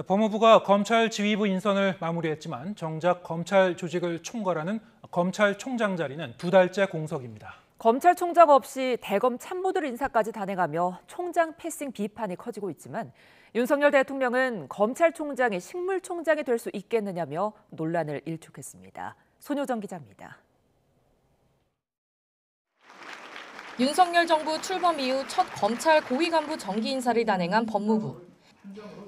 법무부가 검찰 지휘부 인선을 마무리했지만 정작 검찰 조직을 총괄하는 검찰총장 자리는 2달째 공석입니다. 검찰총장 없이 대검 참모들 인사까지 단행하며 총장 패싱 비판이 커지고 있지만 윤석열 대통령은 검찰총장이 식물총장이 될 수 있겠느냐며 논란을 일축했습니다. 손효정 기자입니다. 윤석열 정부 출범 이후 첫 검찰 고위 간부 정기 인사를 단행한 법무부.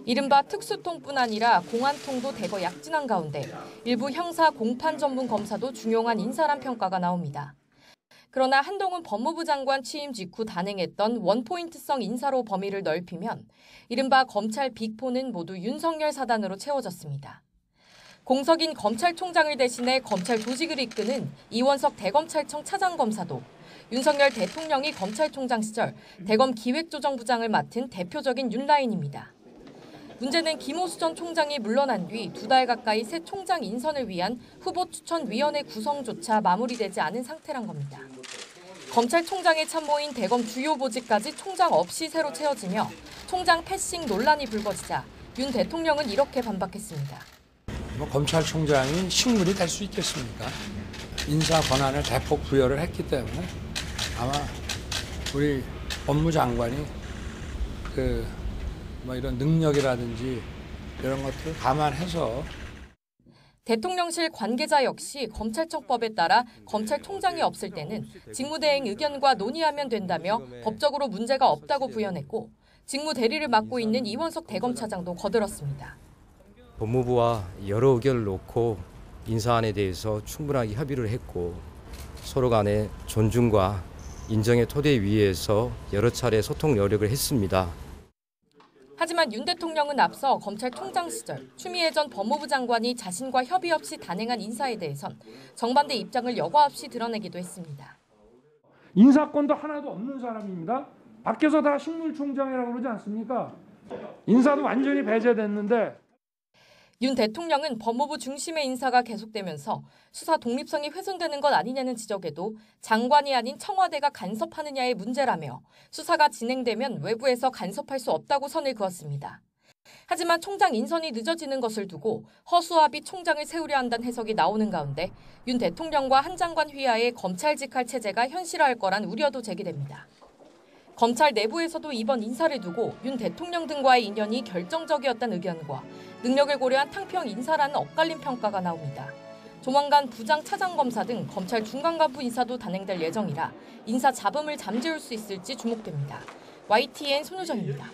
이른바 특수통뿐 아니라 공안통도 대거 약진한 가운데 일부 형사 공판 전문 검사도 중용한 인사란 평가가 나옵니다. 그러나 한동훈 법무부 장관 취임 직후 단행했던 원포인트성 인사로 범위를 넓히면 이른바 검찰 빅4는 모두 윤석열 사단으로 채워졌습니다. 공석인 검찰총장을 대신해 검찰 조직을 이끄는 이원석 대검찰청 차장검사도 윤석열 대통령이 검찰총장 시절 대검 기획조정부장을 맡은 대표적인 윤라인입니다. 문제는 김호수 전 총장이 물러난 뒤 2달 가까이 새 총장 인선을 위한 후보추천위원회 구성조차 마무리되지 않은 상태란 겁니다. 검찰총장의 참모인 대검 주요 보직까지 총장 없이 새로 채워지며 총장 패싱 논란이 불거지자 윤 대통령은 이렇게 반박했습니다. 검찰총장이 식물이 될 수 있겠습니까? 인사 권한을 대폭 부여를 했기 때문에 아마 우리 법무장관이 이런 능력이라든지 이런 것들을 감안해서 대통령실 관계자 역시 검찰청법에 따라 검찰총장이 없을 때는 직무대행 의견과 논의하면 된다며 법적으로 문제가 없다고 부연했고 직무 대리를 맡고 있는 이원석 대검차장도 거들었습니다. 법무부와 여러 의견을 놓고 인사안에 대해서 충분하게 협의를 했고 서로 간의 존중과 인정의 토대 위에서 여러 차례 소통 노력을 했습니다. 하지만 윤 대통령은 앞서 검찰총장 시절 추미애 전 법무부 장관이 자신과 협의 없이 단행한 인사에 대해선 정반대 입장을 여과 없이 드러내기도 했습니다. 인사권도 하나도 없는 사람입니다. 밖에서 다 식물총장이라고 그러지 않습니까? 인사도 완전히 배제됐는데. 윤 대통령은 법무부 중심의 인사가 계속되면서 수사 독립성이 훼손되는 것 아니냐는 지적에도 장관이 아닌 청와대가 간섭하느냐의 문제라며 수사가 진행되면 외부에서 간섭할 수 없다고 선을 그었습니다. 하지만 총장 인선이 늦어지는 것을 두고 허수아비 총장을 세우려 한다는 해석이 나오는 가운데 윤 대통령과 한 장관 휘하의 검찰 직할 체제가 현실화할 거란 우려도 제기됩니다. 검찰 내부에서도 이번 인사를 두고 윤 대통령 등과의 인연이 결정적이었다는 의견과 능력을 고려한 탕평 인사라는 엇갈린 평가가 나옵니다. 조만간 부장 차장검사 등 검찰 중간간부 인사도 단행될 예정이라 인사 잡음을 잠재울 수 있을지 주목됩니다. YTN 손효정입니다.